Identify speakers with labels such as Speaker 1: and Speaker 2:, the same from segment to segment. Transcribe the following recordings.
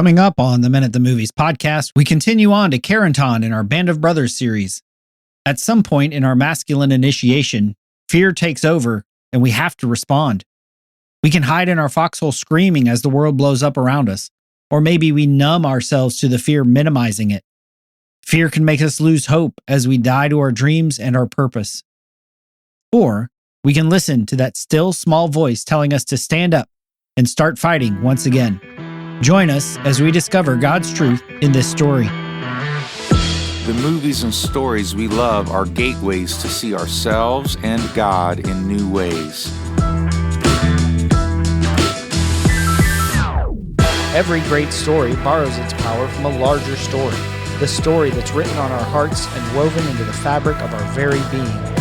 Speaker 1: Coming up on the Men at the Movies podcast, we continue on to Carentan in our Band of Brothers series. At some point in our masculine initiation, fear takes over and we have to respond. We can hide in our foxhole screaming as the world blows up around us, or maybe we numb ourselves to the fear minimizing it. Fear can make us lose hope as we die to our dreams and our purpose. Or we can listen to that still small voice telling us to stand up and start fighting once again. Join us as we discover God's truth in this story.
Speaker 2: The movies and stories we love are gateways to see ourselves and God in new ways.
Speaker 3: Every great story borrows its power from a larger story, the story that's written on our hearts and woven into the fabric of our very being.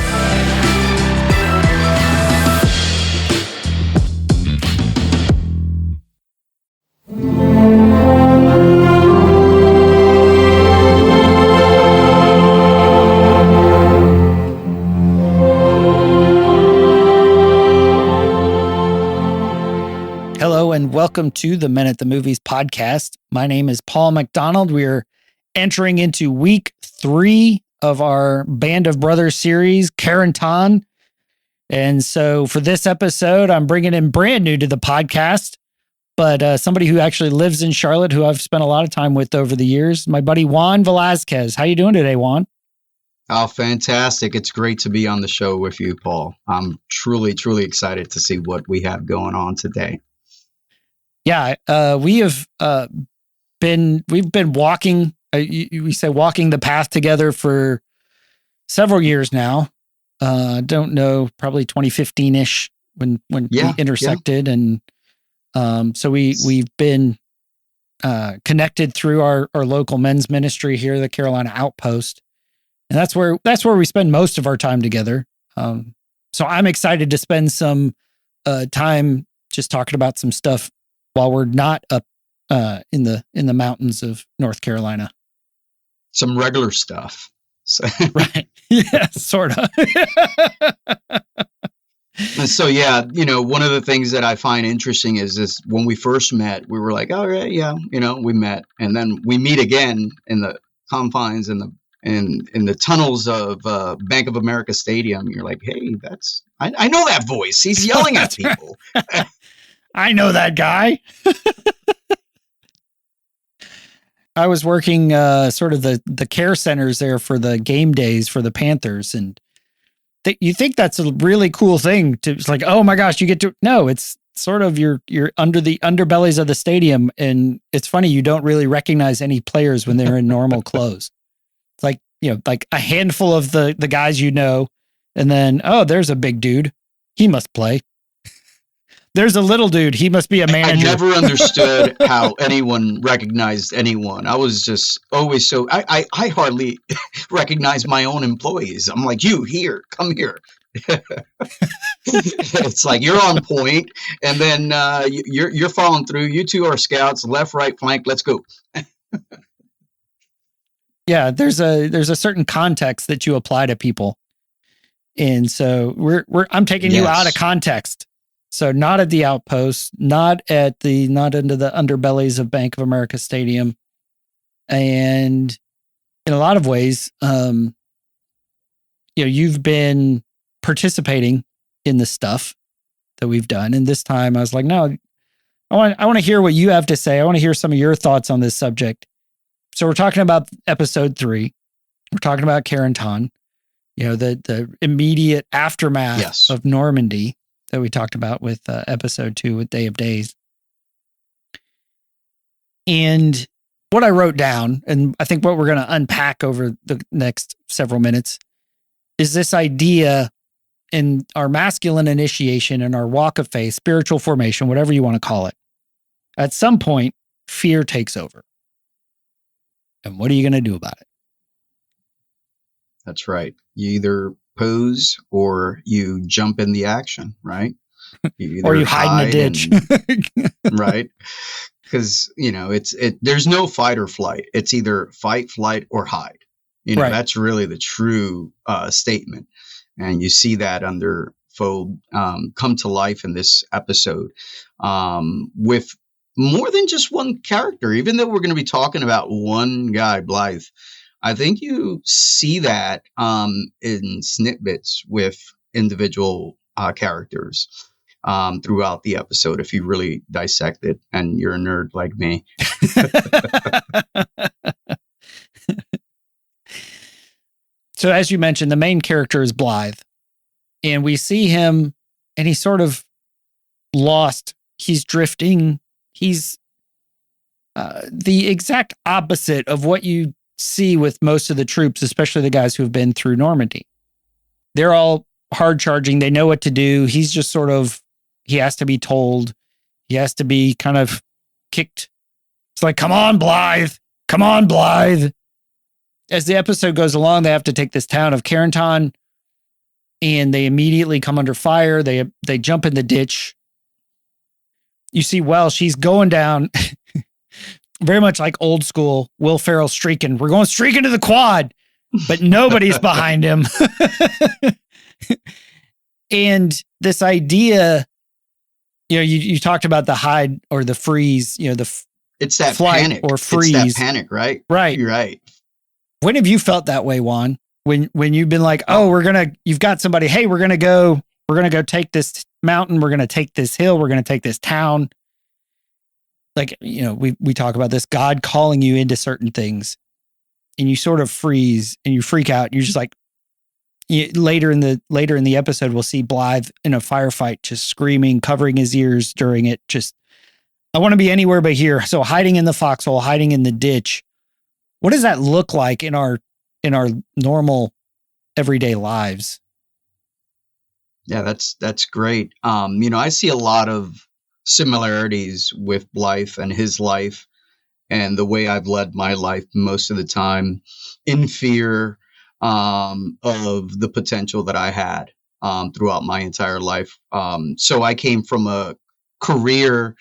Speaker 1: Hello and welcome to the Men at the Movies podcast. My name is Paul McDonald. We're entering into week 3 of our Band of Brothers series, Carentan. And so for this episode, I'm bringing in brand new to the podcast, but somebody who actually lives in Charlotte, who I've spent a lot of time with over the years, my buddy Juan Velazquez. How you doing today, Juan?
Speaker 4: Oh, fantastic. It's great to be on the show with you, Paul. I'm truly, truly excited to see what we have going on today.
Speaker 1: Yeah, we've been walking. We say walking the path together for several years now. Don't know, probably 2015-ish when we intersected, and so we've been connected through our local men's ministry here, the Carolina Outpost, and that's where we spend most of our time together. So I'm excited to spend some time just talking about some stuff while we're not up in the mountains of North Carolina.
Speaker 4: Some regular stuff. So.
Speaker 1: Right. Yeah, sort of.
Speaker 4: And so, yeah, one of the things that I find interesting is this: when we first met, we were like, all right, yeah, we met. And then we meet again in the confines in the tunnels of Bank of America Stadium. You're like, hey, I know that voice. He's yelling at people.
Speaker 1: Right. I know that guy. I was working sort of the care centers there for the game days for the Panthers. And you think that's a really cool thing it's like, oh my gosh, you get to, no, it's sort of you're under the underbellies of the stadium. And it's funny, you don't really recognize any players when they're in normal clothes. It's like, like a handful of the guys, and then, oh, there's a big dude. He must play. There's a little dude. He must be a manager.
Speaker 4: I never understood how anyone recognized anyone. I was just always so... I hardly recognize my own employees. I'm like, you, here, come here. It's like, you're on point, and then you're following through. You two are scouts, left, right, flank, let's go.
Speaker 1: Yeah, there's a certain context that you apply to people. And so I'm taking you out of context. So not at the Outpost, not into the underbellies of Bank of America Stadium. And in a lot of ways, you've been participating in the stuff that we've done. And this time I was like, no, I want to hear what you have to say. I want to hear some of your thoughts on this subject. So we're talking about episode 3. We're talking about Carentan, the immediate aftermath of Normandy that we talked about with episode 2 with Day of Days. And what I wrote down, and I think what we're going to unpack over the next several minutes, is this idea in our masculine initiation and our walk of faith, spiritual formation, whatever you want to call it. At some point, fear takes over. And what are you going to do about it?
Speaker 4: That's right. You either pose or you jump in the action, right?
Speaker 1: Or you hide in a ditch.
Speaker 4: Right? Because, there's no fight or flight. It's either fight, flight, or hide. Right. That's really the true statement. And you see that come to life in this episode with more than just one character. Even though we're going to be talking about one guy, Blythe, I think you see that in snippets with individual characters throughout the episode, if you really dissect it and you're a nerd like me.
Speaker 1: So as you mentioned, the main character is Blythe, and we see him and he's sort of lost. He's drifting. He's the exact opposite of what you see with most of the troops, especially the guys who have been through Normandy. They're all hard charging. They know what to do. He's just sort of, he has to be told. He has to be kind of kicked. It's like, come on, Blythe. Come on, Blythe. As the episode goes along, they have to take this town of Carentan, and they immediately come under fire. They jump in the ditch. You see, she's going down very much like old school Will Ferrell streaking. We're going streaking to the quad, but nobody's behind him. And this idea, you talked about the hide or the freeze,
Speaker 4: it's that
Speaker 1: flight
Speaker 4: panic
Speaker 1: or freeze.
Speaker 4: It's that panic, right?
Speaker 1: Right.
Speaker 4: You're right.
Speaker 1: When have you felt that way, Juan? When you've been like, you've got somebody, hey, we're going to go take this mountain. We're going to take this hill. We're going to take this town. Like, we talk about this, God calling you into certain things, and you sort of freeze and you freak out. You're just like, later in the episode, we'll see Blythe in a firefight, just screaming, covering his ears during it. Just, I want to be anywhere but here. So hiding in the foxhole, hiding in the ditch. What does that look like in our normal everyday lives?
Speaker 4: Yeah, that's great. I see a lot of similarities with Blythe and his life and the way I've led my life most of the time, in fear of the potential that I had throughout my entire life. So I came from a career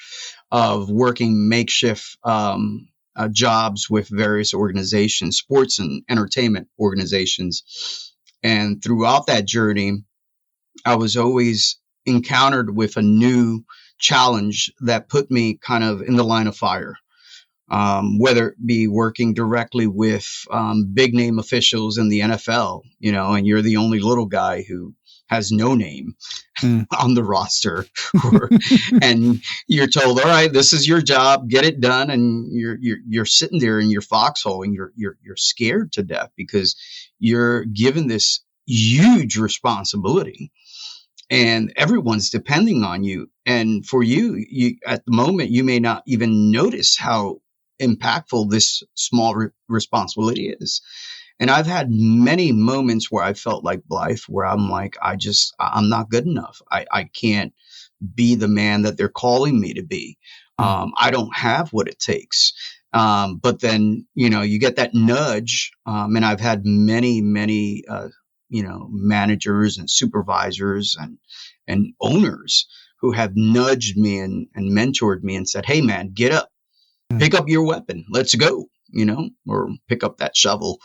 Speaker 4: of working makeshift jobs with various organizations, sports and entertainment organizations. And throughout that journey, I was always encountered with a new challenge that put me kind of in the line of fire, whether it be working directly with big name officials in the NFL, and you're the only little guy who has no name on the roster, and you're told, all right, this is your job, get it done. And you're sitting there in your foxhole and you're scared to death because you're given this huge responsibility and everyone's depending on you. And for you at the moment, you may not even notice how impactful this small responsibility is. And I've had many moments where I felt like Blythe, where I'm like, I'm not good enough. I can't be the man that they're calling me to be. I don't have what it takes. But then, you get that nudge. And I've had many, managers and supervisors and owners who have nudged me and mentored me and said, hey, man, get up, pick up your weapon. Let's go, or pick up that shovel.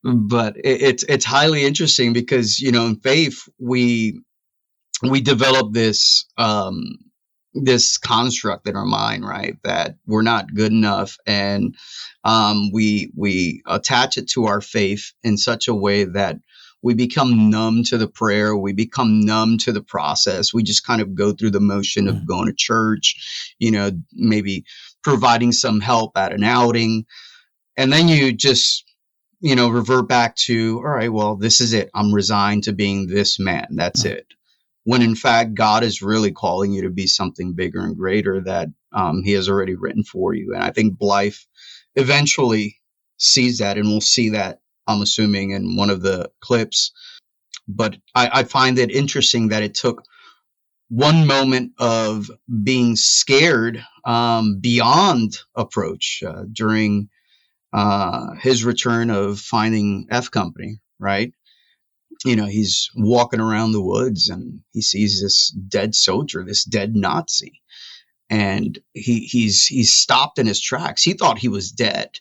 Speaker 4: But it's highly interesting because in faith we develop this this construct in our mind, right, that we're not good enough, and we attach it to our faith in such a way that we become numb to the prayer. We become numb to the process. We just kind of go through the motion of going to church, maybe providing some help at an outing. And then you just, revert back to, all right, well, this is it. I'm resigned to being this man. That's it. When in fact, God is really calling you to be something bigger and greater that he has already written for you. And I think Blythe eventually sees that, and we'll see that, I'm assuming, in one of the clips. But I find it interesting that it took one moment of being scared beyond approach during his return of finding F Company, right? He's walking around the woods and he sees this dead soldier, this dead Nazi. And he's stopped in his tracks. He thought he was dead,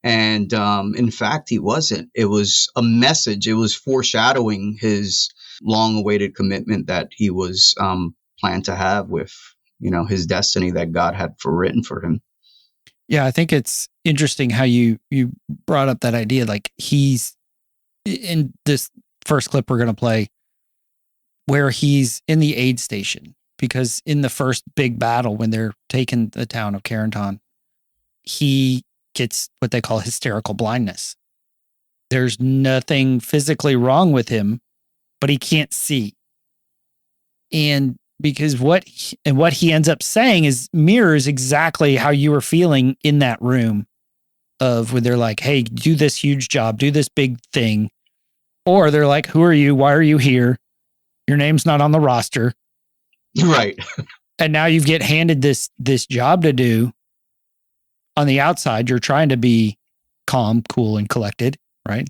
Speaker 4: And in fact, he wasn't. It was a message. It was foreshadowing his long-awaited commitment that he was planned to have with, his destiny that God had written for him.
Speaker 1: Yeah, I think it's interesting how you brought up that idea. Like, he's in this first clip we're going to play where he's in the aid station, because in the first big battle, when they're taking the town of Carentan, he gets what they call hysterical blindness. There's nothing physically wrong with him, but he can't see. And because what he ends up saying mirrors exactly how you were feeling in that room, of when they're like, hey, do this huge job, do this big thing. Or they're like, who are you? Why are you here? Your name's not on the roster.
Speaker 4: Right.
Speaker 1: And now you get handed this job to do. On the outside, you're trying to be calm, cool, and collected, right?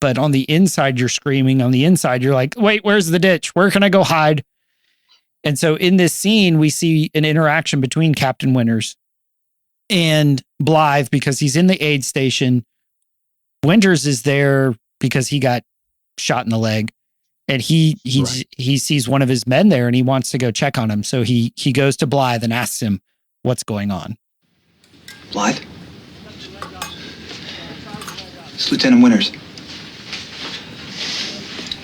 Speaker 1: But on the inside, you're screaming. On the inside, you're like, wait, where's the ditch? Where can I go hide? And so in this scene, we see an interaction between Captain Winters and Blythe, because he's in the aid station. Winters is there because he got shot in the leg. And he sees one of his men there, and he wants to go check on him. So he goes to Blythe and asks him what's going on.
Speaker 5: Blythe? It's Lieutenant Winters.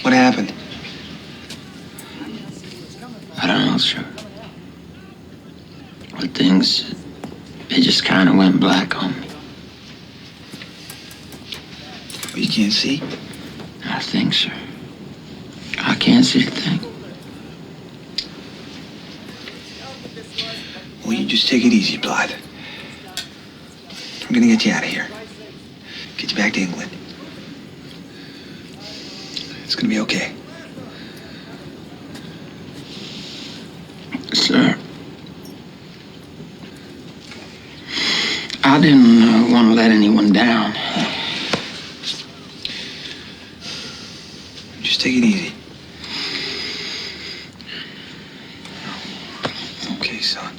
Speaker 5: What happened?
Speaker 6: I don't know, sir. When things, they just kind of went black on me.
Speaker 5: Oh, you can't see?
Speaker 6: I think, sir. I can't see a thing.
Speaker 5: Well, you just take it easy, Blythe. I'm gonna get you out of here. Get you back to England. It's gonna be okay.
Speaker 6: Sir, I didn't want to let anyone down.
Speaker 5: Just take it easy. Okay, son.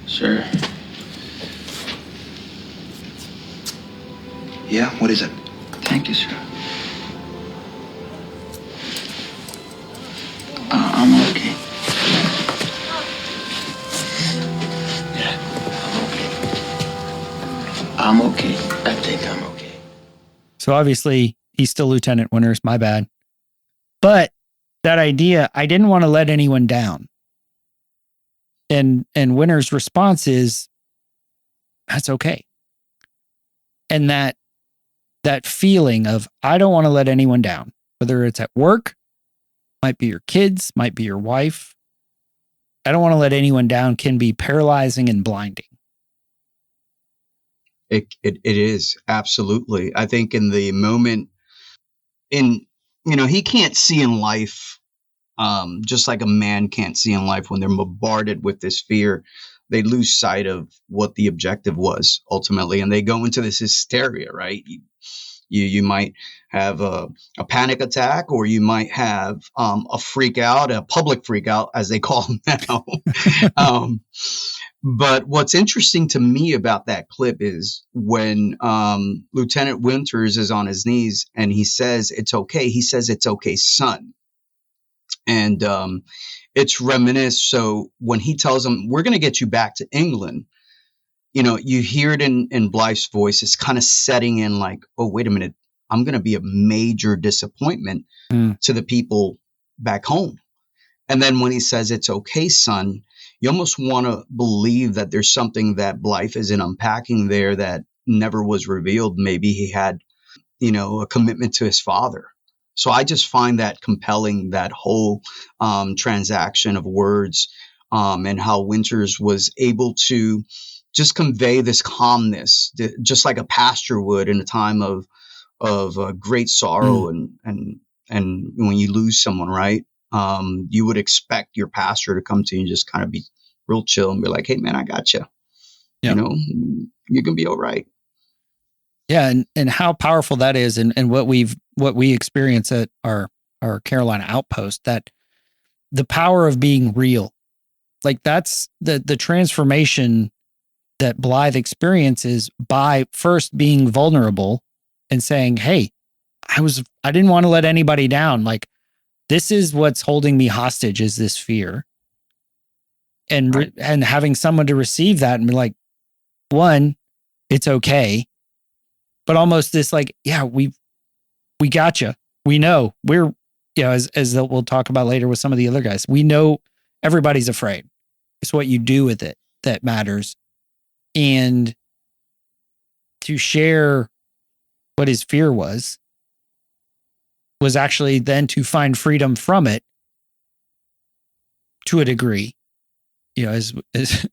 Speaker 6: Sir.
Speaker 5: Yeah, what is it?
Speaker 6: Thank you, sir. I'm okay. Yeah, I'm okay. I think I'm okay.
Speaker 1: So obviously, he's still Lieutenant Winters. My bad. But that idea, I didn't want to let anyone down. And Winters' response is, that's okay. And that feeling of, I don't want to let anyone down, whether it's at work, might be your kids, might be your wife. I don't want to let anyone down can be paralyzing and blinding.
Speaker 4: It is, absolutely. I think in the moment, he can't see in life, just like a man can't see in life when they're bombarded with this fear. They lose sight of what the objective was ultimately, and they go into this hysteria, right? You might have a panic attack, or you might have a freak out, a public freak out, as they call them now. But what's interesting to me about that clip is when Lieutenant Winters is on his knees and he says, it's okay. He says, it's okay, son. And it's reminiscent. So when he tells him, we're going to get you back to England, you hear it in Blythe's voice. It's kind of setting in like, oh, wait a minute. I'm going to be a major disappointment to the people back home. And then when he says, it's okay, son, you almost want to believe that there's something that Blythe isn't unpacking there that never was revealed. Maybe he had, a commitment to his father. So I just find that compelling, that whole transaction of words and how Winters was able to just convey this calmness, just like a pastor would in a time of great sorrow and when you lose someone, right? You would expect your pastor to come to you and just kind of be real chill and be like, hey, man, I got you.
Speaker 1: Yeah.
Speaker 4: You're going to be all right.
Speaker 1: Yeah. And how powerful that is. And what we've what we experience at our Carolina outpost, that the power of being real, like that's the transformation that Blythe experiences by first being vulnerable and saying, hey, I didn't want to let anybody down. Like, this is what's holding me hostage, is this fear. And and having someone to receive that and be like, one, it's okay, but almost this like, yeah, we got you. We know we're, as we'll talk about later with some of the other guys, we know everybody's afraid. It's what you do with it that matters. And to share what his fear was actually then to find freedom from it to a degree. As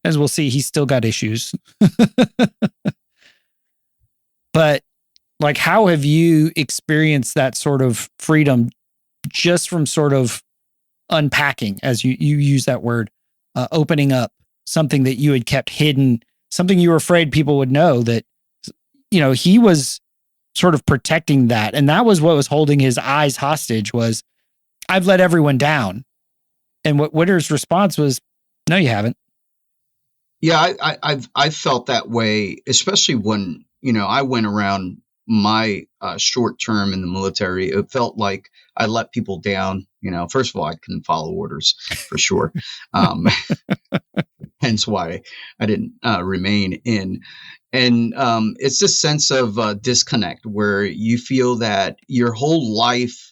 Speaker 1: we'll see, he's still got issues. But like, how have you experienced that sort of freedom just from sort of unpacking, as you use that word, opening up something that you had kept hidden, something you were afraid people would know, that, he was sort of protecting that. And that was what was holding his eyes hostage, was, I've let everyone down. And what Witter's response was, no, you haven't.
Speaker 4: Yeah, I've felt that way, especially when, I went around my short term in the military. It felt like I let people down. First of all, I couldn't follow orders for sure. Hence why I didn't remain in. And it's this sense of disconnect where you feel that your whole life,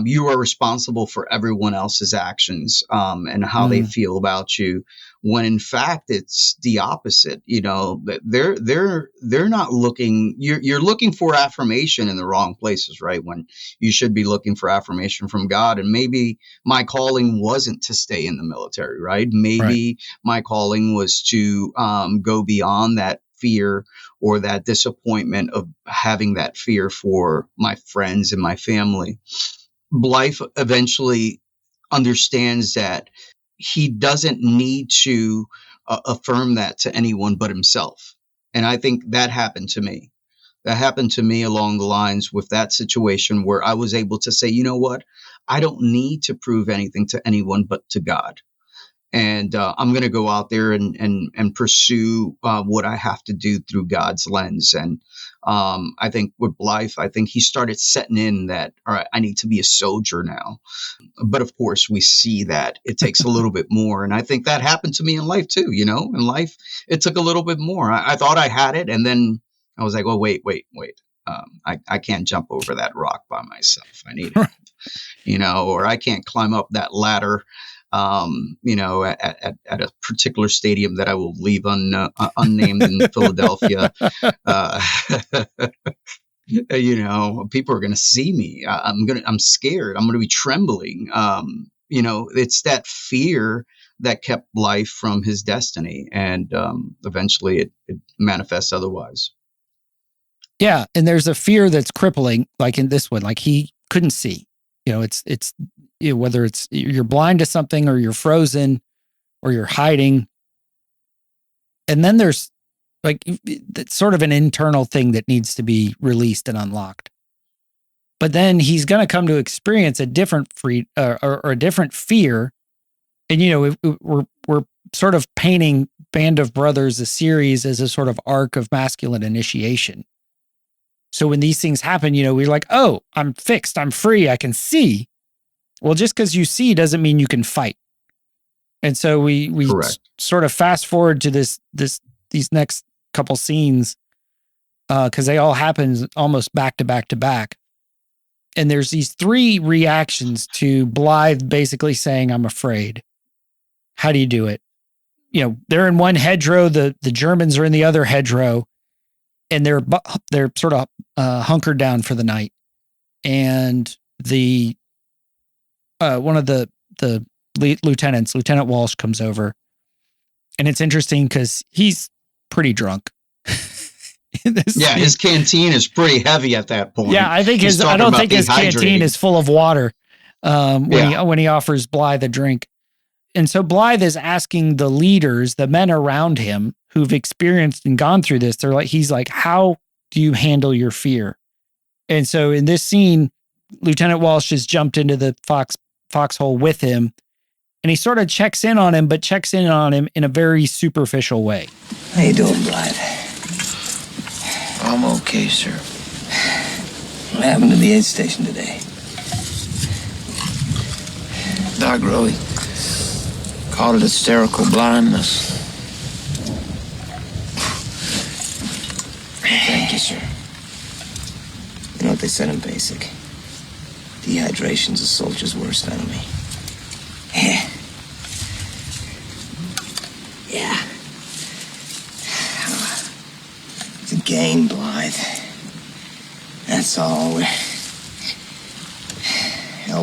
Speaker 4: you are responsible for everyone else's actions and how they feel about you, when in fact it's the opposite. They're not looking. You're looking for affirmation in the wrong places, right? When you should be looking for affirmation from God. And maybe my calling wasn't to stay in the military, right? Maybe my calling was to go beyond that fear or that disappointment of having that fear for my friends and my family. Blythe eventually understands that he doesn't need to affirm that to anyone but himself. And I think that happened to me. That happened to me along the lines with that situation where I was able to say, you know what? I don't need to prove anything to anyone but to God. And I'm going to go out there and pursue what I have to do through God's lens. And I think with Blythe, I think he started setting in that, all right, I need to be a soldier now. But of course, we see that it takes a little bit more. And I think that happened to me in life too. In life, it took a little bit more. I thought I had it. And then I was like, oh, wait. I can't jump over that rock by myself. I need help, or I can't climb up that ladder. At a particular stadium that I will leave unnamed in Philadelphia. People are going to see me. I'm scared. I'm going to be trembling. It's that fear that kept Blythe from his destiny. And eventually it manifests otherwise.
Speaker 1: Yeah. And there's a fear that's crippling, like in this one, like he couldn't see. It's whether it's you're blind to something or you're frozen or you're hiding. And then there's like it's sort of an internal thing that needs to be released and unlocked. But then he's going to come to experience a different or a different fear. And, we're sort of painting Band of Brothers, a series, as a sort of arc of masculine initiation. So when these things happen, we're like, oh, I'm fixed. I'm free. I can see. Well, just because you see doesn't mean you can fight. And so we sort of fast forward to these next couple scenes because they all happen almost back to back to back. And there's these three reactions to Blythe basically saying, I'm afraid. How do you do it? They're in one hedgerow. The Germans are in the other hedgerow. And they're sort of hunkered down for the night. And the one of the lieutenants, Lieutenant Walsh, comes over. And it's interesting because he's pretty drunk.
Speaker 4: His canteen is pretty heavy at that point.
Speaker 1: Yeah, I don't think his canteen is full of water when he offers Blythe a drink. And so Blythe is asking the leaders, the men around him who've experienced and gone through this, he's like, how do you handle your fear? And so in this scene, Lieutenant Walsh has jumped into the foxhole with him, and he sort of checks in on him, but checks in on him in a very superficial way.
Speaker 6: How you doing, Blythe?
Speaker 5: I'm okay, sir.
Speaker 6: What happened to the aid station today?
Speaker 5: Doc really called it hysterical blindness.
Speaker 6: Thank you, sir. You know what they said in basic? Dehydration's a soldier's worst enemy. Yeah. Yeah. It's a game, Blythe. That's all.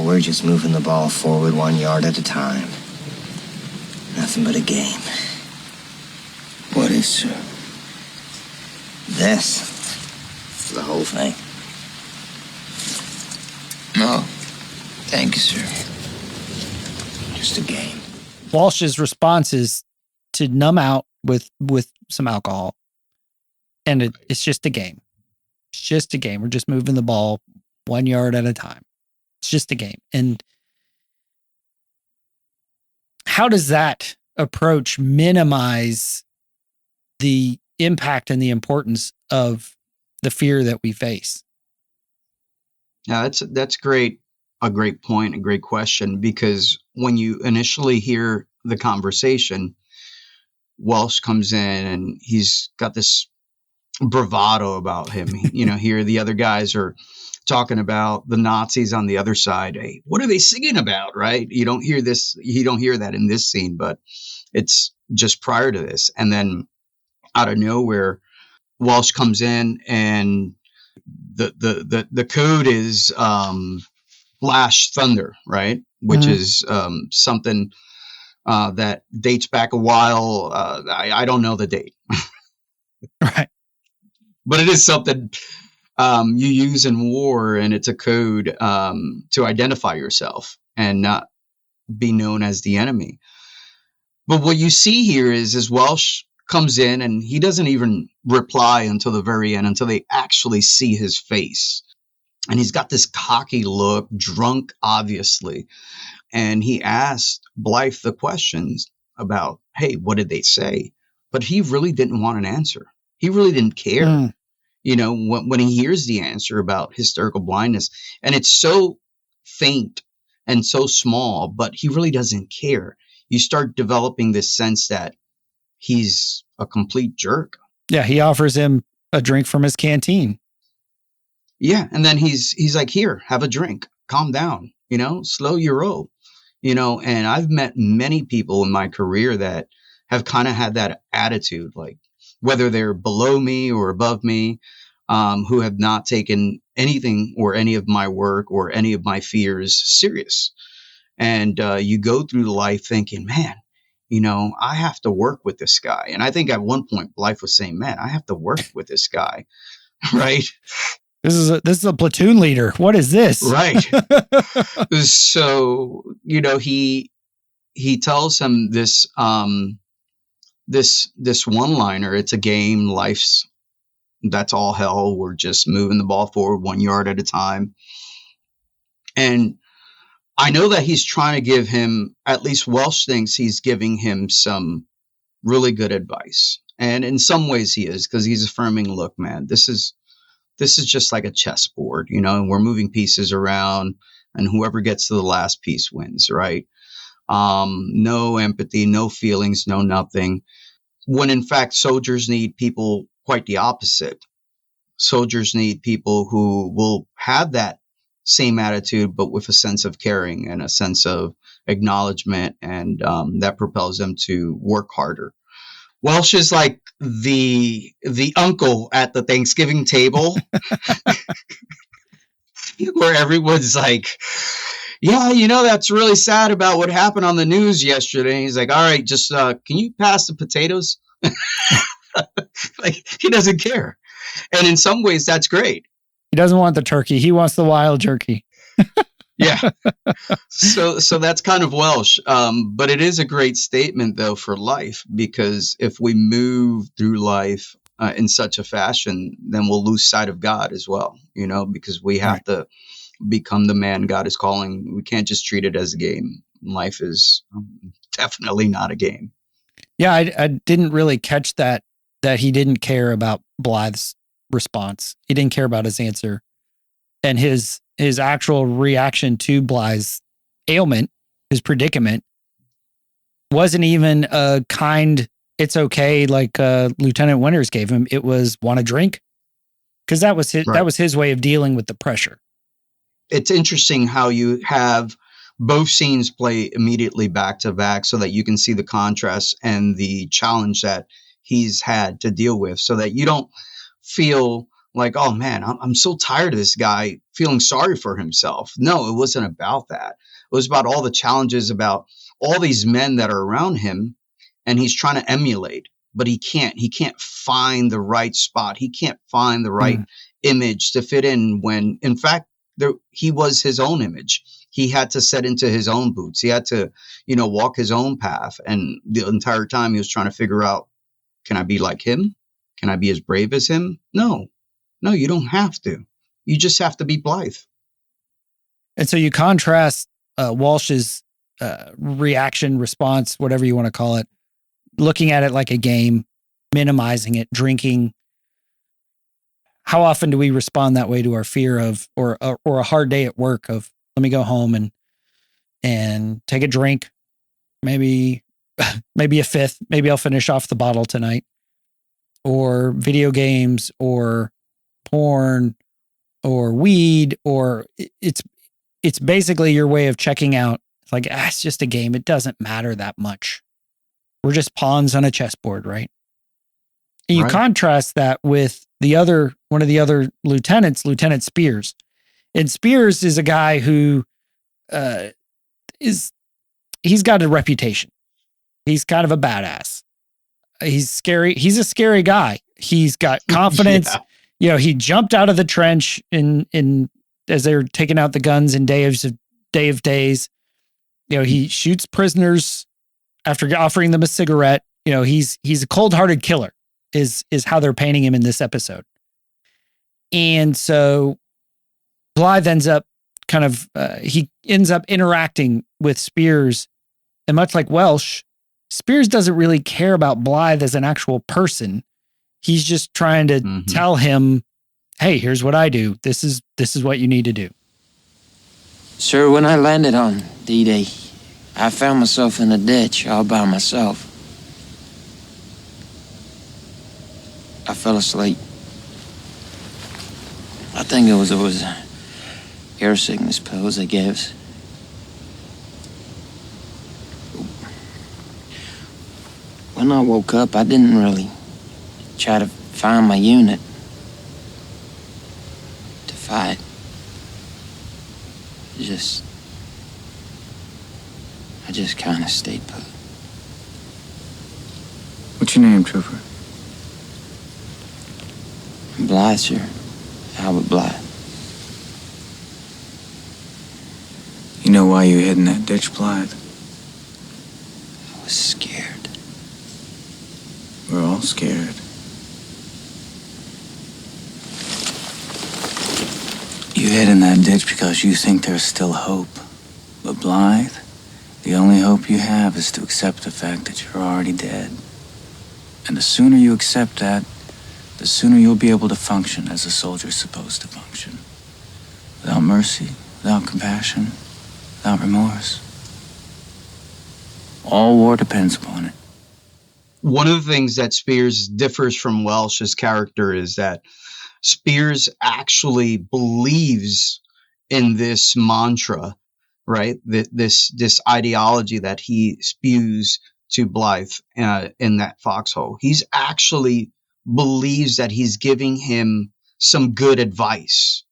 Speaker 6: We're just moving the ball forward 1 yard at a time. Nothing but a game.
Speaker 5: What is, sir?
Speaker 6: This. The whole thing.
Speaker 5: No. Thank you, sir.
Speaker 6: Just a game.
Speaker 1: Walsh's response is to numb out with some alcohol. And it's just a game. It's just a game. We're just moving the ball 1 yard at a time. It's just a game. And how does that approach minimize the impact and the importance of the fear that we face?
Speaker 4: Yeah, that's great. A great point, a great question, because when you initially hear the conversation, Walsh comes in and he's got this bravado about him. Here the other guys are talking about the Nazis on the other side. Hey, what are they singing about? Right? You don't hear that in this scene, but it's just prior to this. And then out of nowhere, Walsh comes in and the code is flash thunder, right? Which is something that dates back a while. I don't know the date.
Speaker 1: Right.
Speaker 4: But it is something you use in war, and it's a code to identify yourself and not be known as the enemy. But what you see here is Welsh comes in and he doesn't even reply until the very end, until they actually see his face. And he's got this cocky look, drunk, obviously. And he asked Blythe the questions about, hey, what did they say? But he really didn't want an answer. He really didn't care. When he hears the answer about hysterical blindness, and it's so faint and so small, but he really doesn't care. You start developing this sense that he's a complete jerk.
Speaker 1: Yeah, he offers him a drink from his canteen.
Speaker 4: Yeah, and then he's like, here, have a drink, calm down, slow your roll, and I've met many people in my career that have kind of had that attitude, like whether they're below me or above me, who have not taken anything or any of my work or any of my fears serious. And you go through life thinking, man, I have to work with this guy. And I think at one point, Blythe was saying, man, I have to work with this guy, right?
Speaker 1: This is a platoon leader. What is this?
Speaker 4: Right. So, he tells him this, this one-liner. It's a game. That's all hell. We're just moving the ball forward 1 yard at a time. And I know that he's trying to give him, at least Welsh thinks he's giving him some really good advice. And in some ways he is, because he's affirming, look, man, this is just like a chessboard, and we're moving pieces around, and whoever gets to the last piece wins, right? No empathy, no feelings, no nothing. When in fact, soldiers need people quite the opposite. Soldiers need people who will have that same attitude, but with a sense of caring and a sense of acknowledgement, and that propels them to work harder. Welsh is like the uncle at the Thanksgiving table where everyone's like, yeah, that's really sad about what happened on the news yesterday. And he's like, all right, just can you pass the potatoes? Like, he doesn't care. And in some ways, that's great.
Speaker 1: He doesn't want the turkey. He wants the wild jerky.
Speaker 4: Yeah. So that's kind of Welsh. But it is a great statement, though, for life, because if we move through life in such a fashion, then we'll lose sight of God as well, because we have to become the man God is calling. We can't just treat it as a game. Life is definitely not a game.
Speaker 1: Yeah, I didn't really catch that he didn't care about Blythe's response. He didn't care about his answer. And his actual reaction to Blythe's ailment, his predicament, wasn't even a kind, it's okay, like Lieutenant Winters gave him. It was, want a drink? Because that was his way of dealing with the pressure.
Speaker 4: It's interesting how you have both scenes play immediately back to back so that you can see the contrast and the challenge that he's had to deal with, so that you don't feel like, oh man, I'm so tired of this guy feeling sorry for himself. No, it wasn't about that. It was about all the challenges, about all these men that are around him, and he's trying to emulate, but he can't find the right spot. He can't find the right image to fit in, when in fact he was his own image. He had to set into his own boots. He had to, walk his own path. And the entire time he was trying to figure out, can I be like him? Can I be as brave as him? No, you don't have to. You just have to be Blythe.
Speaker 1: And so you contrast Walsh's reaction, response, whatever you want to call it, looking at it like a game, minimizing it, drinking. How often do we respond that way to our fear of, or a hard day at work of, let me go home and take a drink, maybe a fifth, maybe I'll finish off the bottle tonight, or video games, or porn, or weed, or it's basically your way of checking out. It's like, it's just a game. It doesn't matter that much. We're just pawns on a chessboard, right? And you contrast that with one of the other lieutenants, Lieutenant Spears. And Spears is a guy who he's got a reputation. He's kind of a badass. He's scary. He's a scary guy. He's got confidence. Yeah. He jumped out of the trench in as they were taking out the guns in Day of Days. He shoots prisoners after offering them a cigarette. He's a cold-hearted killer is how they're painting him in this episode. And so Blythe ends up he ends up interacting with Spears, and much like Welsh, Spears doesn't really care about Blythe as an actual person. He's just trying to tell him, hey, here's what I do. This is what you need to do.
Speaker 7: Sir, when I landed on D-Day, I found myself in a ditch all by myself. I fell asleep. I think it was air sickness pills they gave us. When I woke up, I didn't really try to find my unit to fight. I just kind of stayed put.
Speaker 5: What's your name, Trooper?
Speaker 7: Blythe, sir. Albert Blythe.
Speaker 5: You know why you hid in that ditch, Blythe?
Speaker 7: I was scared.
Speaker 5: We're all scared. You hid in that ditch because you think there's still hope. But Blythe, the only hope you have is to accept the fact that you're already dead. And the sooner you accept that, the sooner you'll be able to function as a soldier's supposed to function. Without mercy, without compassion, without remorse. All war depends upon it.
Speaker 4: One of the things that Spears differs from Welsh's character is that Spears actually believes in this mantra, right? This ideology that he spews to Blythe in that foxhole. He's actually believes that he's giving him some good advice,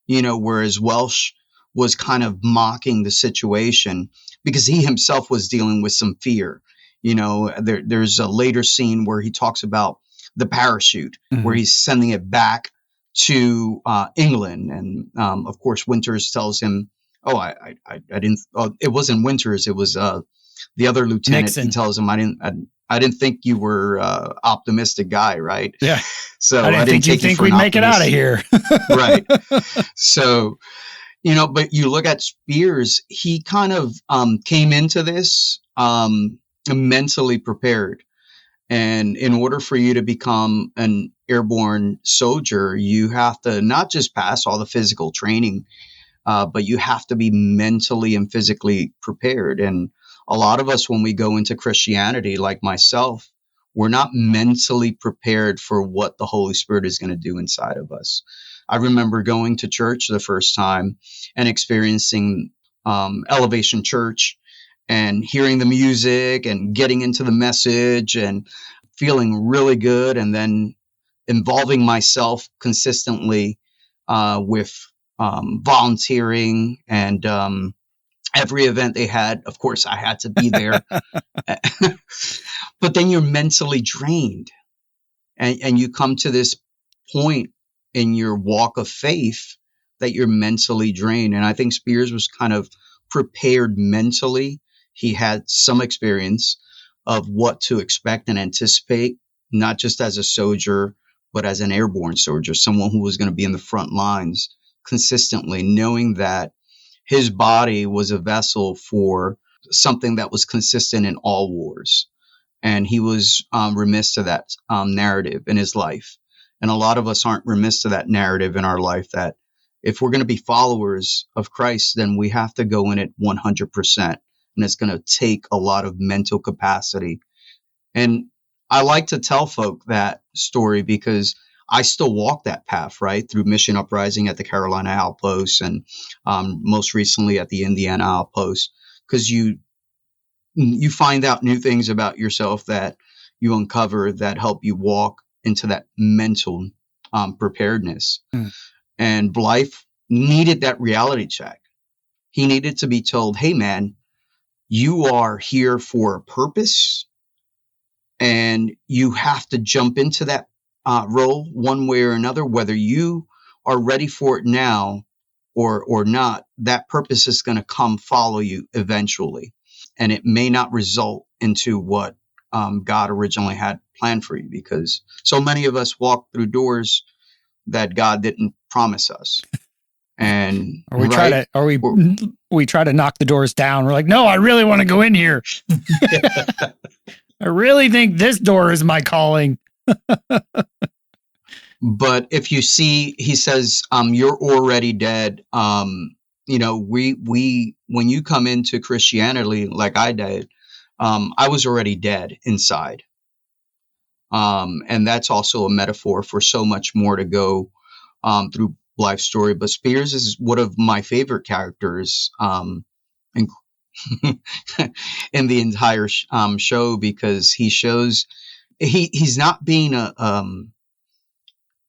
Speaker 4: whereas Welsh was kind of mocking the situation because he himself was dealing with some fear. There's a later scene where he talks about the parachute, where he's sending it back to England. And of course, Winters tells him, I didn't, it wasn't Winters. It was the other lieutenant.
Speaker 1: Nixon.
Speaker 4: He tells him, I didn't think you were optimistic guy, right?
Speaker 1: Yeah.
Speaker 4: So
Speaker 1: I didn't think
Speaker 4: take
Speaker 1: we'd make it out of here.
Speaker 4: Right. So, But you look at Spears, he kind of came into this mentally prepared. And in order for you to become an airborne soldier, you have to not just pass all the physical training, but you have to be mentally and physically prepared. And a lot of us, when we go into Christianity, like myself, we're not mentally prepared for what the Holy Spirit is going to do inside of us. I remember going to church the first time and experiencing Elevation Church and hearing the music and getting into the message and feeling really good, and then involving myself consistently with volunteering and every event they had. Of course, I had to be there. But then you're mentally drained, and you come to this point in your walk of faith that you're mentally drained. And I think Spears was kind of prepared mentally. He had some experience of what to expect and anticipate, not just as a soldier, but as an airborne soldier, someone who was going to be in the front lines consistently, knowing that his body was a vessel for something that was consistent in all wars. And he was remiss to that narrative in his life. And a lot of us aren't remiss to that narrative in our life, that if we're going to be followers of Christ, then we have to go in it 100%. And it's going to take a lot of mental capacity. And I like to tell folk that story because I still walk that path, right? Through Mission Uprising at the Carolina Outpost, and most recently at the Indiana Outpost, because you find out new things about yourself that you uncover that help you walk into that mental preparedness. And Blythe needed that reality check. He needed to be told, hey, man, you are here for a purpose, and you have to jump into that role one way or another, whether you are ready for it now or not. That purpose is going to come follow you eventually, and it may not result into what God originally had planned for you, because so many of us walk through doors that God didn't promise us. And
Speaker 1: we try to knock the doors down. We're like, no, I really want to go in here. I really think this door is my calling.
Speaker 4: But if you see, he says, you're already dead. When you come into Christianity, like I did, I was already dead inside. And that's also a metaphor for so much more to go through life story. But Spears is one of my favorite characters in the entire show, because he shows he's not being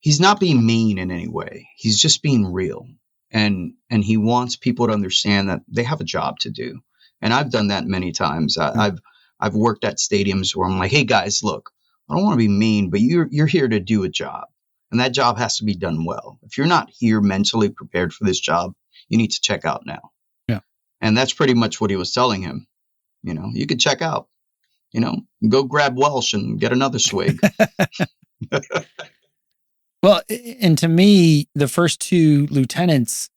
Speaker 4: he's not being mean in any way. He's just being real, and he wants people to understand that they have a job to do. And I've done that many times. I've worked at stadiums where I'm like, hey guys, look, I don't want to be mean, but you're here to do a job. And that job has to be done well. If you're not here mentally prepared for this job, you need to check out now.
Speaker 1: Yeah.
Speaker 4: And that's pretty much what he was telling him. You could check out, go grab Welsh and get another swig.
Speaker 1: Well, and to me, the first two lieutenants,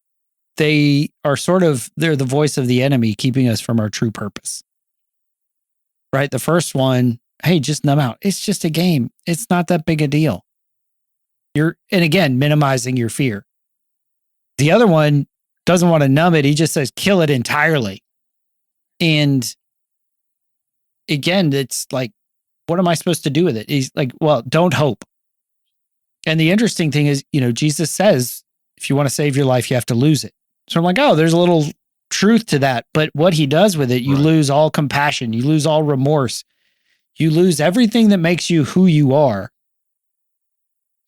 Speaker 1: they're the voice of the enemy, keeping us from our true purpose. Right? The first one, hey, just numb out. It's just a game. It's not that big a deal. And again, minimizing your fear. The other one doesn't want to numb it. He just says, kill it entirely. And again, it's like, what am I supposed to do with it? He's like, well, don't hope. And the interesting thing is, Jesus says, if you want to save your life, you have to lose it. So I'm like, oh, there's a little truth to that. But what he does with it, you lose all compassion. You lose all remorse. You lose everything that makes you who you are.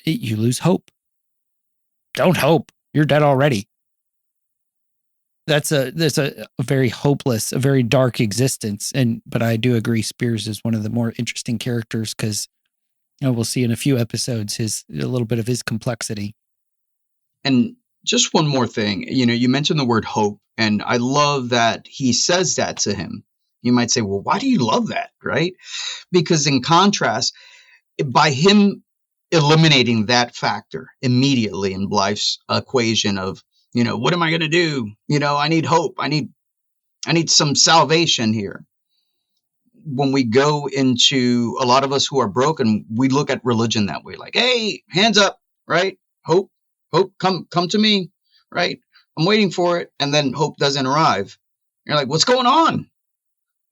Speaker 1: You lose hope. Don't hope. You're dead already. That's a very hopeless, a very dark existence. But I do agree, Spears is one of the more interesting characters, because we'll see in a few episodes a little bit of his complexity.
Speaker 4: And just one more thing, you mentioned the word hope, and I love that he says that to him. You might say, well, why do you love that? Right? Because in contrast, by him eliminating that factor immediately in Blythe's equation of What am I going to do? I need hope. I need some salvation here. When we go into, a lot of us who are broken, we look at religion that way, like, hey, hands up, right? Hope, come to me, right? I'm waiting for it. And then hope doesn't arrive. You're like, what's going on?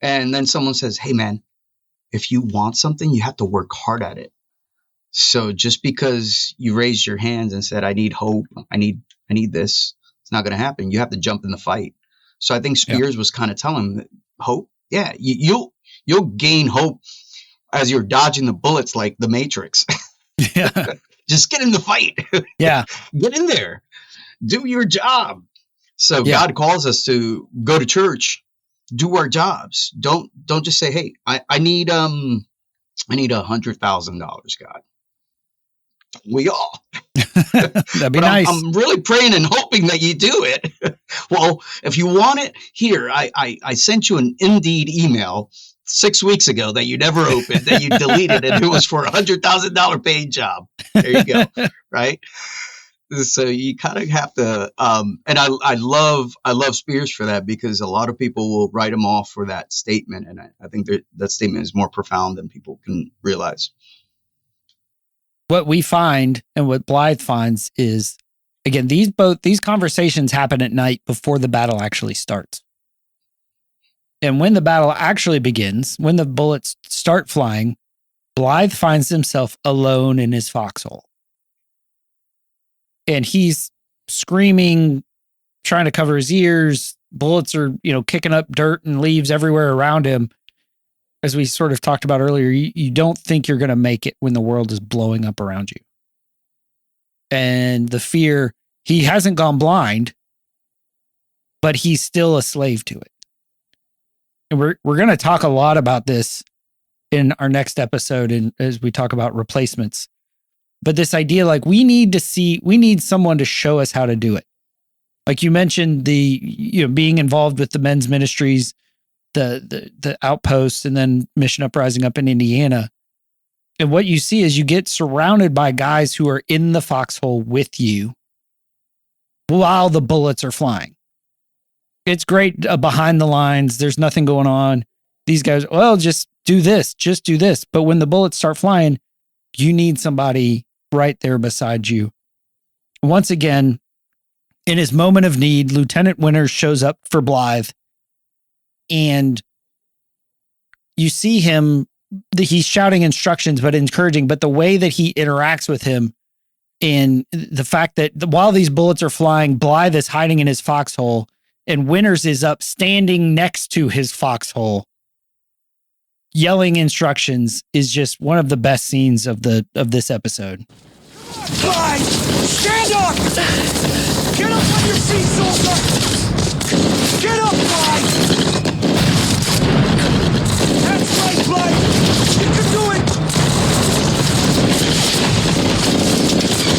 Speaker 4: And then someone says, hey man, if you want something, you have to work hard at it. So just because you raised your hands and said, I need hope, I need this, it's not going to happen. You have to jump in the fight. So I think Spears was kind of telling him, hope. Yeah. You'll gain hope as you're dodging the bullets like the Matrix.
Speaker 1: Yeah.
Speaker 4: Just get in the fight.
Speaker 1: Yeah.
Speaker 4: Get in there. Do your job. So God calls us to go to church, do our jobs. Don't just say, hey, I need $100,000, God. We all.
Speaker 1: That'd be nice.
Speaker 4: I'm really praying and hoping that you do it. Well, if you want it, here, I sent you an Indeed email 6 weeks ago that you never opened, that you deleted, and it was for $100,000 paid job. There you go. Right. So you kind of have to, and I love Spears for that, because a lot of people will write him off for that statement. And I think that statement is more profound than people can realize.
Speaker 1: What we find and what Blythe finds is, again, these conversations happen at night before the battle actually starts. And when the battle actually begins, when the bullets start flying, Blythe finds himself alone in his foxhole. And he's screaming, trying to cover his ears. Bullets are, kicking up dirt and leaves everywhere around him. As we sort of talked about earlier, you don't think you're going to make it when the world is blowing up around you. And the fear, he hasn't gone blind, but he's still a slave to it. And we're going to talk a lot about this in our next episode, and as we talk about replacements. But this idea, like, we need someone to show us how to do it. Like you mentioned, being involved with the men's ministries, the outpost, and then Mission Uprising up in Indiana. And what you see is you get surrounded by guys who are in the foxhole with you while the bullets are flying. It's great behind the lines. There's nothing going on. These guys, well, just do this. But when the bullets start flying, you need somebody right there beside you. Once again, in his moment of need, Lieutenant Winters shows up for Blythe, and you see him, he's shouting instructions, but encouraging, but the way that he interacts with him, and the fact that while these bullets are flying, Blythe is hiding in his foxhole, and Winters is up standing next to his foxhole, yelling instructions, is just one of the best scenes of this episode.
Speaker 8: Blythe, stand up! Get up on your feet, soldier! Get up, Blythe! That's right, Blythe! You can do it!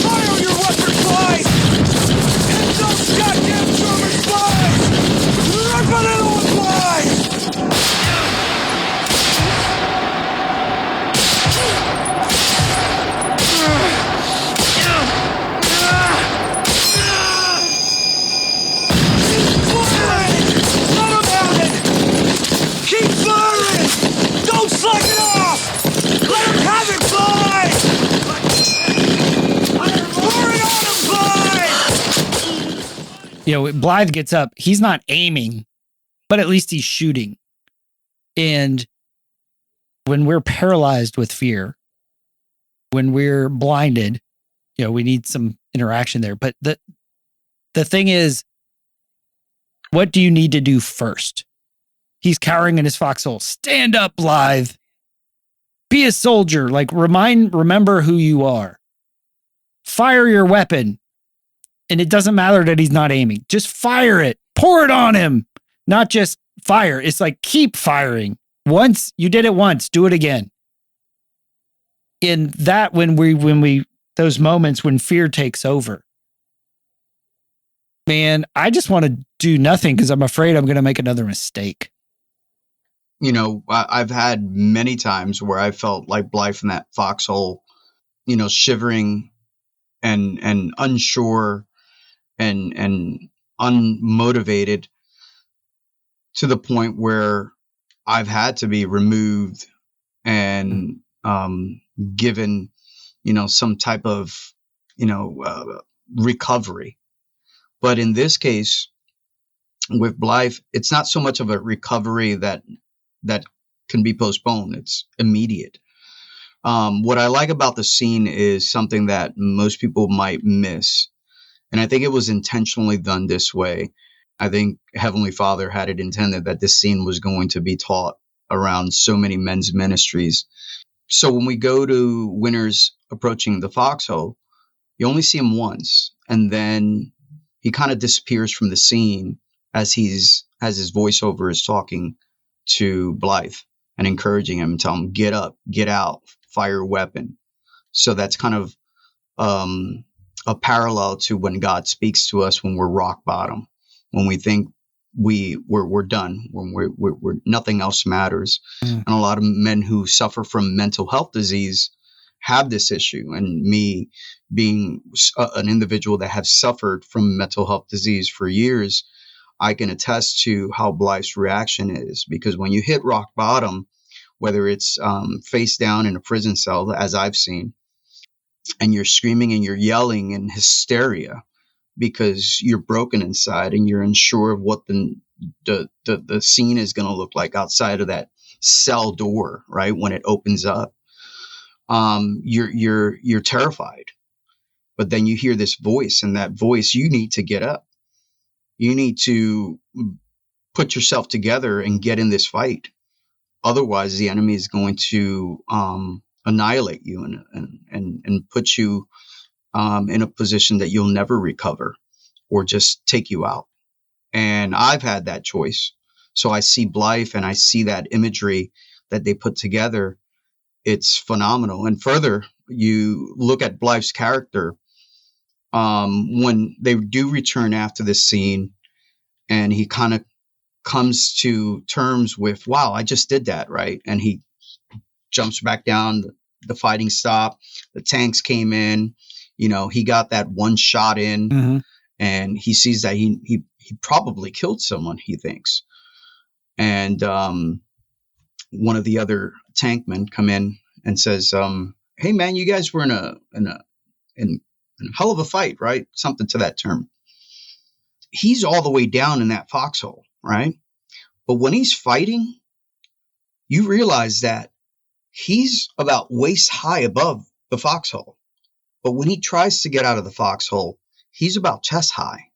Speaker 8: Fire your weapon, Blythe! Hit those goddamn German spies! Rip a little one, Blythe! Keep firing! Don't slack it off! Let him have it, Blythe! Pour it on him, Blythe!
Speaker 1: Blythe gets up. He's not aiming, but at least he's shooting. And when we're paralyzed with fear, when we're blinded, we need some interaction there. But the thing is, what do you need to do first? He's cowering in his foxhole. Stand up, Blythe. Be a soldier. Like, remember who you are. Fire your weapon. And it doesn't matter that he's not aiming. Just fire it. Pour it on him. Not just fire. It's like, keep firing. Once you did it once, do it again. In that, when we those moments when fear takes over, man, I just want to do nothing because I'm afraid I'm going to make another mistake.
Speaker 4: I've had many times where I felt like Blythe in that foxhole, shivering and unsure and unmotivated to the point where I've had to be removed and given, some type of, recovery. But in this case, with Blythe, it's not so much of a recovery that can be postponed. It's immediate. What I like about the scene is something that most people might miss. And I think it was intentionally done this way. I think Heavenly Father had it intended that this scene was going to be taught around so many men's ministries. So when we go to Winters approaching the foxhole, you only see him once, and then he kind of disappears from the scene as his voiceover is talking to Blythe and encouraging him, telling him, get up, get out, fire a weapon. So that's kind of a parallel to when God speaks to us when we're rock bottom, when we think we're done, when we're nothing else matters. And a lot of men who suffer from mental health disease have this issue. And me being an individual that has suffered from mental health disease for years, I can attest to how Blythe's reaction is, because when you hit rock bottom, whether it's face down in a prison cell, as I've seen, and you're screaming and you're yelling in hysteria because you're broken inside and you're unsure of what the scene is going to look like outside of that cell door, right? When it opens up, you're terrified. But then you hear this voice, and that voice, you need to get up. You need to put yourself together and get in this fight. Otherwise, the enemy is going to annihilate you and put you in a position that you'll never recover, or just take you out. And I've had that choice. So I see Blythe and I see that imagery that they put together. It's phenomenal. And further, you look at Blythe's character when they do return after this scene, and he kind of comes to terms with, wow, I just did that, right? And he jumps back down. The fighting stopped. The tanks came in. He got that one shot in, and he sees that he probably killed someone, he thinks. And one of the other tankmen come in and says, "Hey man, you guys were in a hell of a fight, right?" Something to that term. He's all the way down in that foxhole, right? But when he's fighting, you realize that he's about waist high above the foxhole. But when he tries to get out of the foxhole, he's about chest high.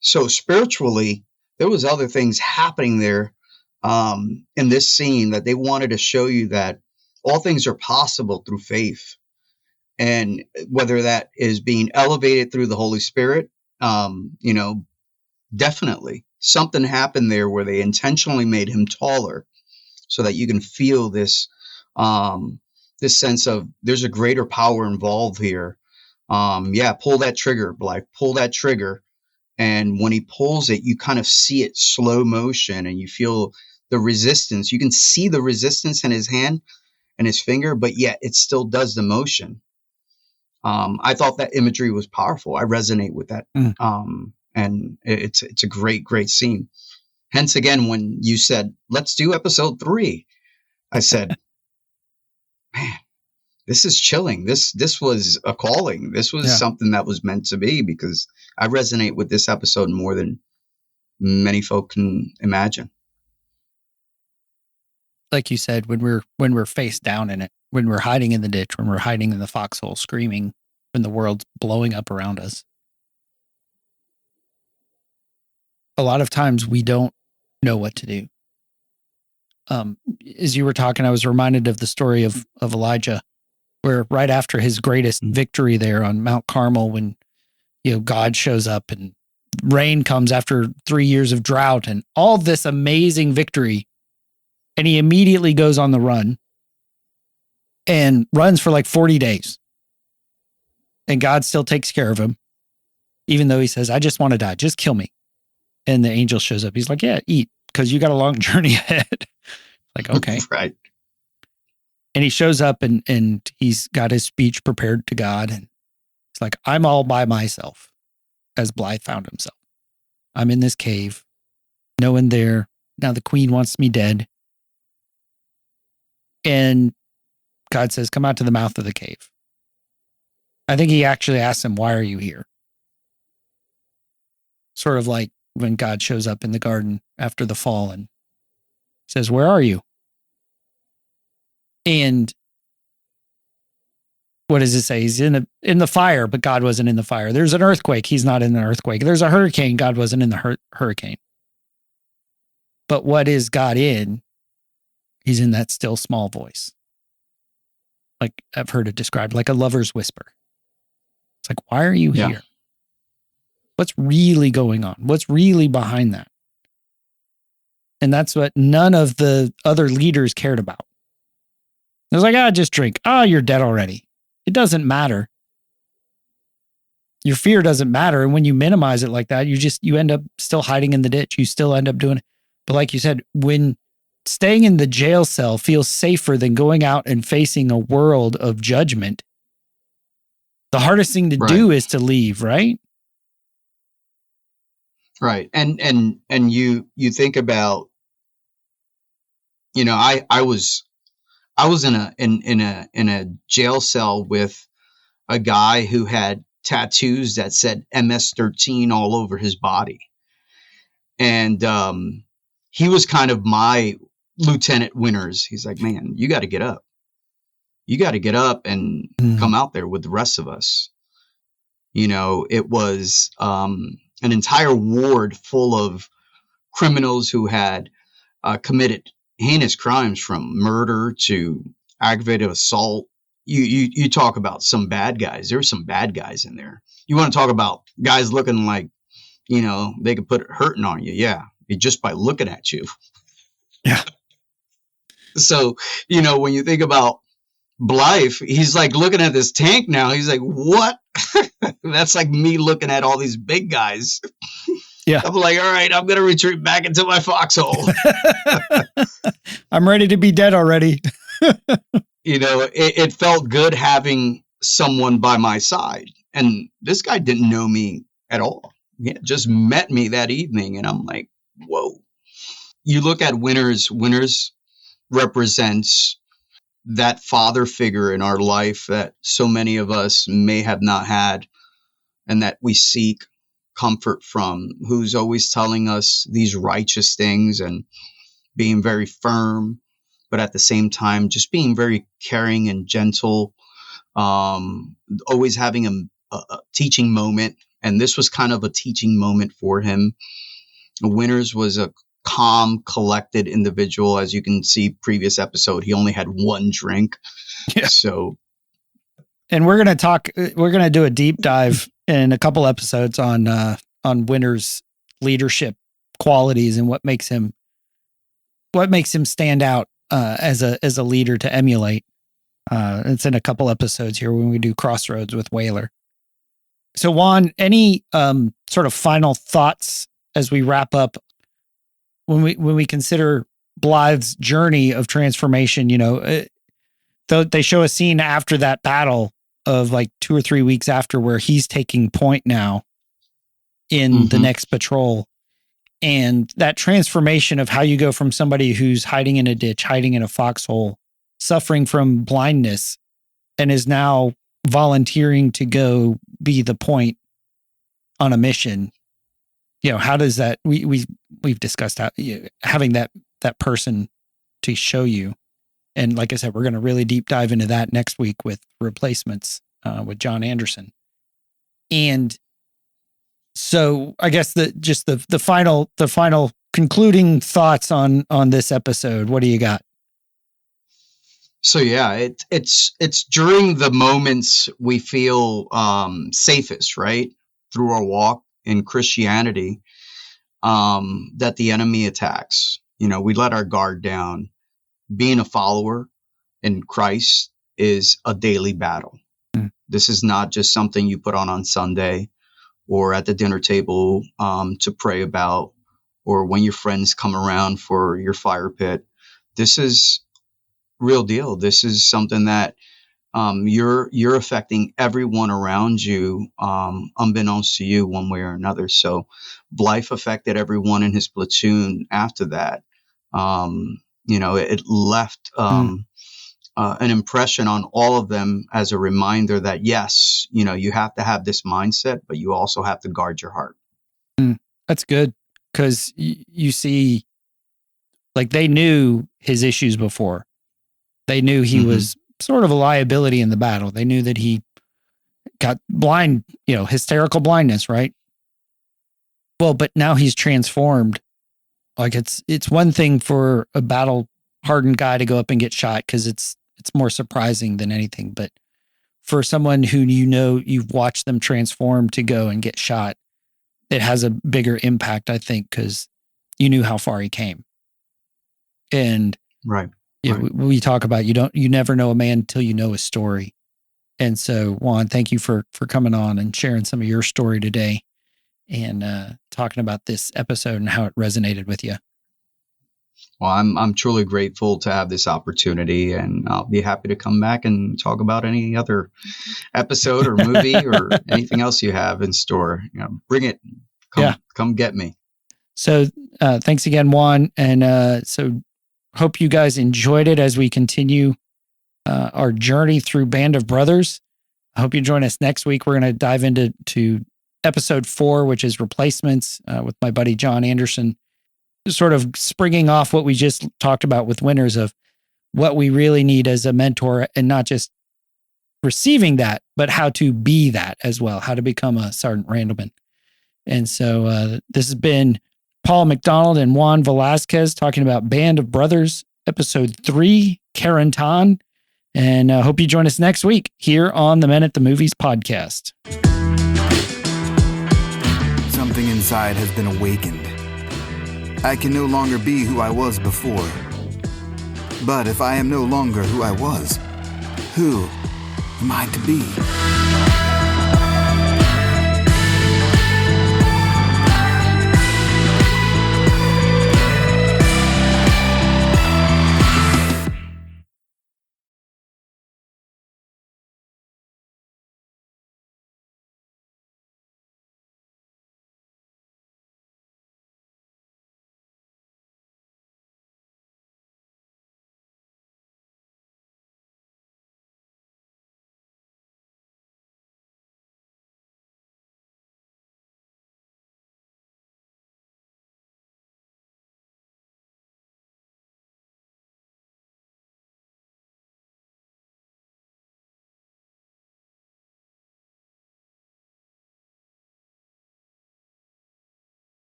Speaker 4: So spiritually, there was other things happening there in this scene that they wanted to show you, that all things are possible through faith. And whether that is being elevated through the Holy Spirit, definitely something happened there where they intentionally made him taller so that you can feel this sense of there's a greater power involved here. Pull that trigger, Blythe, pull that trigger. And when he pulls it, you kind of see it slow motion, and you feel the resistance. You can see the resistance in his hand and his finger, but yet it still does the motion. I thought that imagery was powerful. I resonate with that. And it's a great, great scene. Hence, again, when you said, let's do episode 3, I said, man, this is chilling. This was a calling. This was something that was meant to be, because I resonate with this episode more than many folk can imagine.
Speaker 1: Like you said, when we're face down in it, when we're hiding in the ditch, when we're hiding in the foxhole, screaming, when the world's blowing up around us, a lot of times we don't know what to do. As you were talking, I was reminded of the story of Elijah, where right after his greatest victory there on Mount Carmel, when God shows up and rain comes after 3 years of drought and all this amazing victory, and he immediately goes on the run and runs for like 40 days. And God still takes care of him, even though he says, I just want to die. Just kill me. And the angel shows up. He's like, yeah, eat, because you got a long journey ahead. Like, okay.
Speaker 4: Right.
Speaker 1: And he shows up and he's got his speech prepared to God. And it's like, I'm all by myself. as Blythe found himself. I'm in this cave. No one there. Now the queen wants me dead. And God says, come out to the mouth of the cave. I think he actually asks him, why are you here? Sort of like when God shows up in the garden after the fall and says, where are you? And what does it say? He's in the fire, but God wasn't in the fire. There's an earthquake. He's not in the earthquake. There's a hurricane. God wasn't in the hurricane. But what is God in? He's in that still small voice. Like I've heard it described like a lover's whisper. It's like, why are you here? What's really going on? What's really behind that? And that's what none of the other leaders cared about. It was like, just drink. You're dead already. It doesn't matter. Your fear doesn't matter. And when you minimize it like that, you end up still hiding in the ditch. You still end up doing it. But like you said, when staying in the jail cell feels safer than going out and facing a world of judgment, the hardest thing to do is to leave, right?
Speaker 4: Right. And you think about, I was in a jail cell with a guy who had tattoos that said MS-13 all over his body. And he was kind of my Lieutenant Winters. He's like, man, you got to get up. You got to get up and come out there with the rest of us. It was an entire ward full of criminals who had committed heinous crimes from murder to aggravated assault. You talk about some bad guys. There were some bad guys in there. You want to talk about guys looking like, they could put hurting on you. Yeah. Just by looking at you.
Speaker 1: Yeah.
Speaker 4: So, when you think about Blythe, he's like looking at this tank now. He's like, what? That's like me looking at all these big guys.
Speaker 1: Yeah.
Speaker 4: I'm like, all right, I'm going to retreat back into my foxhole.
Speaker 1: I'm ready to be dead already.
Speaker 4: It felt good having someone by my side. And this guy didn't know me at all. He had just met me that evening. And I'm like, whoa. You look at Winters. Winters represents that father figure in our life that so many of us may have not had and that we seek comfort from, who's always telling us these righteous things and being very firm, but at the same time, just being very caring and gentle, always having a teaching moment. And this was kind of a teaching moment for him. Winters was a calm, collected individual. As you can see, previous episode, he only had one drink.
Speaker 1: Yeah.
Speaker 4: So,
Speaker 1: and we're going to do a deep dive in a couple episodes on Winters' leadership qualities and what makes him stand out as a leader to emulate. It's in a couple episodes here when we do Crossroads with Whaler. So Juan, any sort of final thoughts as we wrap up when we consider Blythe's journey of transformation? They show a scene after that battle of like 2 or 3 weeks after where he's taking point now in the next patrol. And that transformation of how you go from somebody who's hiding in a ditch, hiding in a foxhole, suffering from blindness, and is now volunteering to go be the point on a mission. How does that, we've discussed how, having that person to show you. And like I said, we're going to really deep dive into that next week with Replacements with John Anderson. And so I guess the final concluding thoughts on this episode. What do you got?
Speaker 4: So yeah, it's during the moments we feel safest, right? Through our walk in Christianity, that the enemy attacks. We let our guard down. Being a follower in Christ is a daily battle. This is not just something you put on Sunday or at the dinner table to pray about, or when your friends come around for your fire pit. This is real deal. This is something that you're affecting everyone around you, unbeknownst to you, one way or another. So Blythe affected everyone in his platoon after that. It left an impression on all of them as a reminder that, yes, you have to have this mindset, but you also have to guard your heart.
Speaker 1: That's good, because you see, like, they knew his issues before. They knew he was sort of a liability in the battle. They knew that he got blind, hysterical blindness, right? Well, but now he's transformed. Like, it's one thing for a battle hardened guy to go up and get shot, because it's more surprising than anything. But for someone who you've watched them transform to go and get shot, it has a bigger impact, I think, because you knew how far he came. And
Speaker 4: right.
Speaker 1: We talk about you never know a man until you know his story. And so, Juan, thank you for coming on and sharing some of your story today, and talking about this episode and how it resonated with you.
Speaker 4: Well, I'm truly grateful to have this opportunity, and I'll be happy to come back and talk about any other episode or movie or anything else you have in store. Bring it. Come get me.
Speaker 1: So thanks again, Juan. And so hope you guys enjoyed it as we continue our journey through Band of Brothers. I hope you join us next week. We're going to dive into episode 4, which is Replacements, with my buddy John Anderson, sort of springing off what we just talked about with Winners, of what we really need as a mentor, and not just receiving that, but how to be that as well, how to become a Sergeant Randleman. And so this has been Paul McDonald and Juan Velazquez talking about Band of Brothers, episode 3, Carentan. And I hope you join us next week here on the Men at the Movies podcast.
Speaker 9: Something inside has been awakened. I can no longer be who I was before. But if I am no longer who I was, who am I to be?